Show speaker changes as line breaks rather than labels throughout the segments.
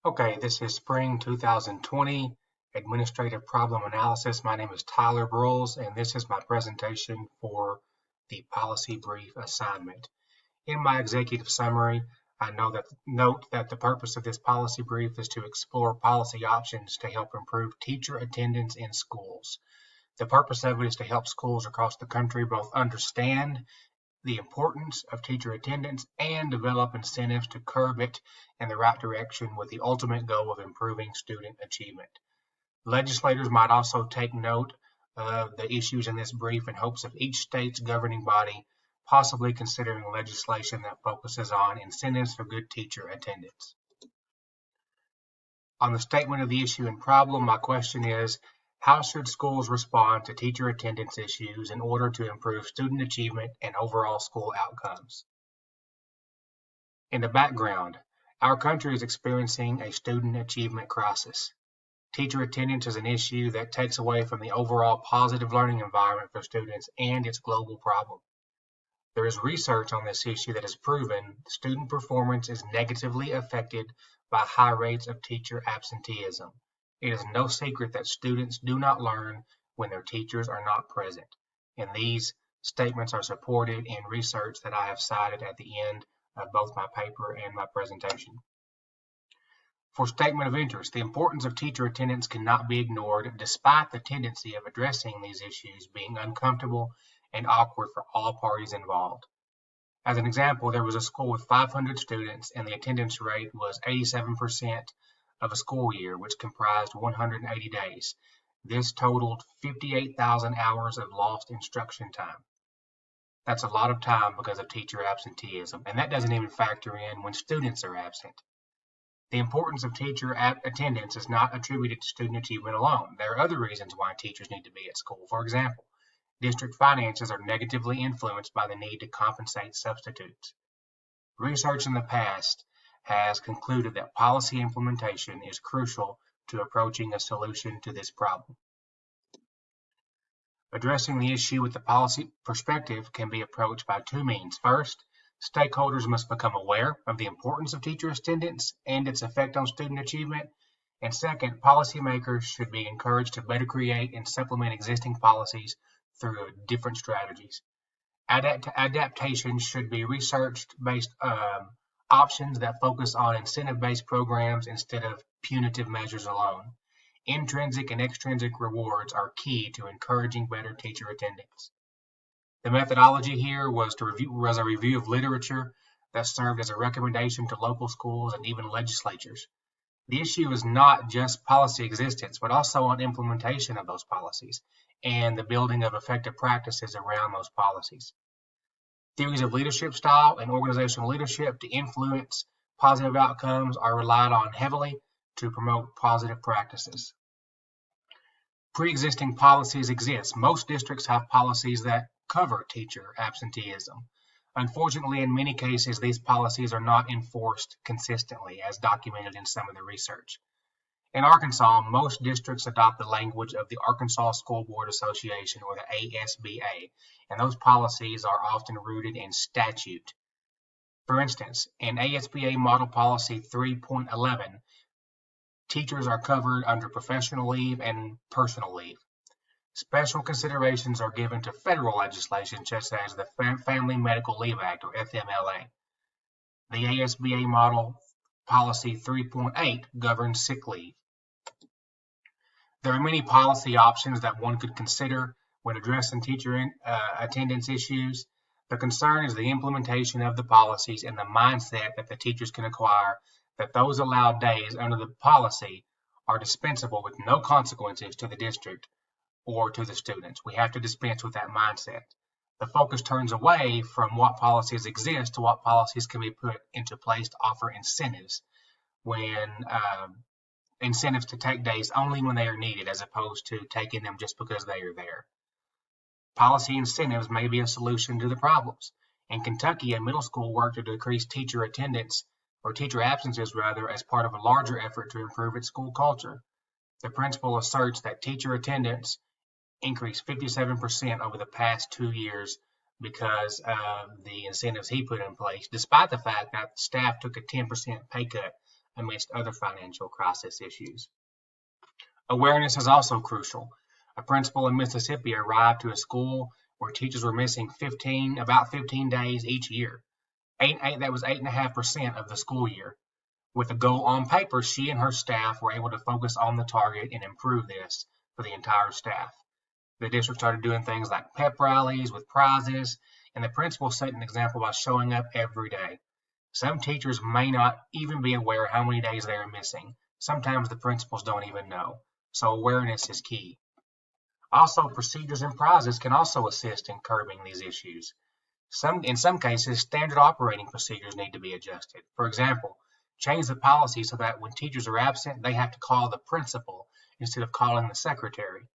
Okay, this is spring 2020 administrative problem analysis. My name is Tyler Brulls, and this is my presentation for the policy brief assignment. In my executive summary, I note that the purpose of this policy brief is to explore policy options to help improve teacher attendance in schools. The purpose of it is to help schools across the country both understand the importance of teacher attendance and develop incentives to curb it in the right direction with the ultimate goal of improving student achievement. Legislators might also take note of the issues in this brief in hopes of each state's governing body possibly considering legislation that focuses on incentives for good teacher attendance. On the statement of the issue and problem, my question is, how should schools respond to teacher attendance issues in order to improve student achievement and overall school outcomes? In the background, our country is experiencing a student achievement crisis. Teacher attendance is an issue that takes away from the overall positive learning environment for students, and it's a global problem. There is research on this issue that has proven student performance is negatively affected by high rates of teacher absenteeism. It is no secret that students do not learn when their teachers are not present, and these statements are supported in research that I have cited at the end of both my paper and my presentation. For statement of interest, the importance of teacher attendance cannot be ignored despite the tendency of addressing these issues being uncomfortable and awkward for all parties involved. As an example, there was a school with 500 students and the attendance rate was 87% of a school year, which comprised 180 days. This totaled 58,000 hours of lost instruction time. That's a lot of time because of teacher absenteeism, and that doesn't even factor in when students are absent. The importance of teacher attendance is not attributed to student achievement alone. There are other reasons why teachers need to be at school. For example, district finances are negatively influenced by the need to compensate substitutes. Research in the past has concluded that policy implementation is crucial to approaching a solution to this problem. Addressing the issue with the policy perspective can be approached by two means. First, stakeholders must become aware of the importance of teacher attendance and its effect on student achievement. And second, policymakers should be encouraged to better create and supplement existing policies through different strategies. Adaptation should be research-based options that focus on incentive-based programs instead of punitive measures alone. Intrinsic and extrinsic rewards are key to encouraging better teacher attendance. The methodology here was a review of literature that served as a recommendation to local schools and even legislatures. The issue is not just policy existence, but also on implementation of those policies and the building of effective practices around those policies. Theories of leadership style and organizational leadership to influence positive outcomes are relied on heavily to promote positive practices. Pre-existing policies exist. Most districts have policies that cover teacher absenteeism. Unfortunately, in many cases, these policies are not enforced consistently, as documented in some of the research. In Arkansas, most districts adopt the language of the Arkansas School Board Association, or the ASBA, and those policies are often rooted in statute. For instance, in ASBA Model Policy 3.11, teachers are covered under professional leave and personal leave. Special considerations are given to federal legislation such as the Family Medical Leave Act, or FMLA. The ASBA Model Policy 3.8 governs sick leave. There are many policy options that one could consider when addressing teacher attendance issues. The concern is the implementation of the policies and the mindset that the teachers can acquire that those allowed days under the policy are dispensable with no consequences to the district or to the students. We have to dispense with that mindset. The focus turns away from what policies exist to what policies can be put into place to offer incentives incentives to take days only when they are needed as opposed to taking them just because they are there. Policy incentives may be a solution to the problems. In Kentucky, a middle school worked to decrease teacher attendance, or teacher absences rather, as part of a larger effort to improve its school culture. The principal asserts that teacher attendance increased 57% over the past 2 years because of the incentives he put in place, despite the fact that staff took a 10% pay cut amidst other financial crisis issues. Awareness is also crucial. A principal in Mississippi arrived to a school where teachers were missing about 15 days each year. That was 8.5% of the school year. With a goal on paper, she and her staff were able to focus on the target and improve this for the entire staff. The district started doing things like pep rallies with prizes, and the principal set an example by showing up every day. Some teachers may not even be aware how many days they are missing. Sometimes the principals don't even know, so awareness is key. Also, procedures and prizes can also assist in curbing these issues. In some cases, standard operating procedures need to be adjusted. For example, change the policy so that when teachers are absent, they have to call the principal instead of calling the secretary.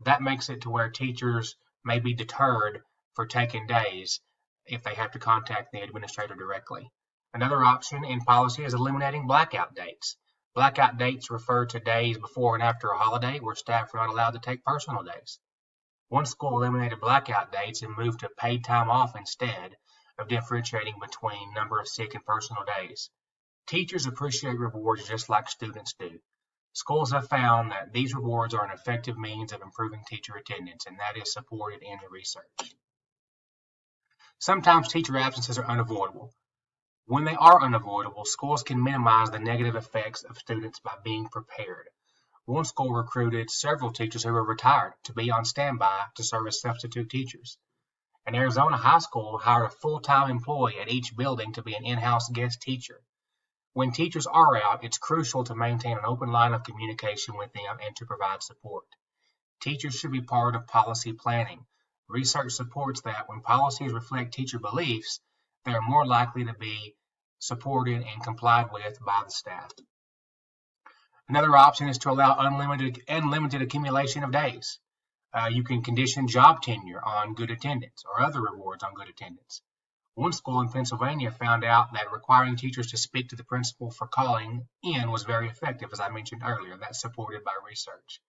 That makes it to where teachers may be deterred for taking days if they have to contact the administrator directly. Another option in policy is eliminating blackout dates. Blackout dates refer to days before and after a holiday where staff are not allowed to take personal days. One school eliminated blackout dates and moved to paid time off instead of differentiating between number of sick and personal days. Teachers appreciate rewards just like students do. Schools have found that these rewards are an effective means of improving teacher attendance, and that is supported in the research. Sometimes teacher absences are unavoidable. When they are unavoidable, schools can minimize the negative effects of students by being prepared. One school recruited several teachers who were retired to be on standby to serve as substitute teachers. An Arizona high school hired a full-time employee at each building to be an in-house guest teacher. When teachers are out, it's crucial to maintain an open line of communication with them and to provide support. Teachers should be part of policy planning. Research supports that when policies reflect teacher beliefs, they are more likely to be supported and complied with by the staff. Another option is to allow unlimited accumulation of days. You can condition job tenure on good attendance or other rewards on good attendance. One school in Pennsylvania found out that requiring teachers to speak to the principal for calling in was very effective, as I mentioned earlier. That's supported by research.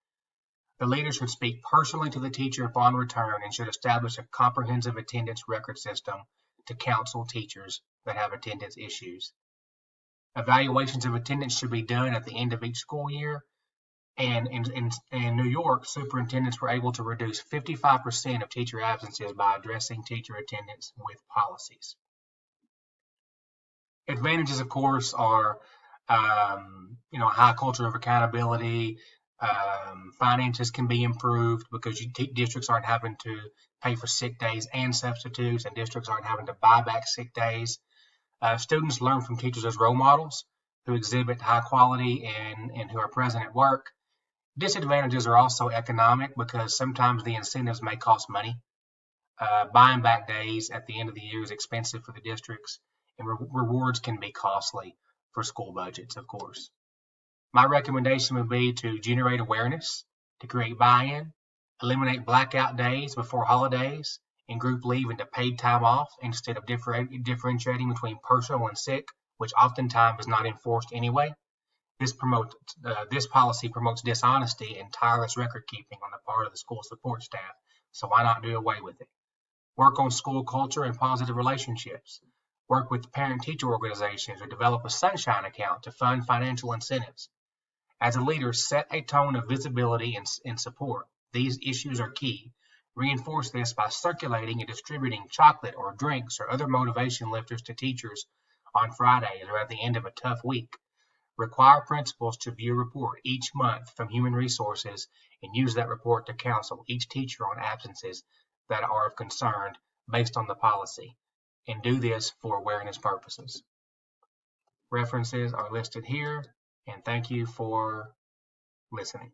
The leader should speak personally to the teacher upon return and should establish a comprehensive attendance record system to counsel teachers that have attendance issues. Evaluations of attendance should be done at the end of each school year. And in New York, superintendents were able to reduce 55% of teacher absences by addressing teacher attendance with policies. Advantages, of course, are high culture of accountability. Finances can be improved because districts aren't having to pay for sick days and substitutes, and districts aren't having to buy back sick days. Students learn from teachers as role models who exhibit high quality and who are present at work. Disadvantages are also economic because sometimes the incentives may cost money. Buying back days at the end of the year is expensive for the districts, and rewards can be costly for school budgets, of course. My recommendation would be to generate awareness, to create buy-in, eliminate blackout days before holidays, and group leave into paid time off instead of differentiating between personal and sick, which oftentimes is not enforced anyway. This policy promotes dishonesty and tireless record keeping on the part of the school support staff, so why not do away with it? Work on school culture and positive relationships. Work with parent-teacher organizations or develop a sunshine account to fund financial incentives. As a leader, set a tone of visibility and support. These issues are key. Reinforce this by circulating and distributing chocolate or drinks or other motivation lifters to teachers on Fridays or at the end of a tough week. Require principals to view a report each month from Human Resources and use that report to counsel each teacher on absences that are of concern based on the policy, and do this for awareness purposes. References are listed here, and thank you for listening.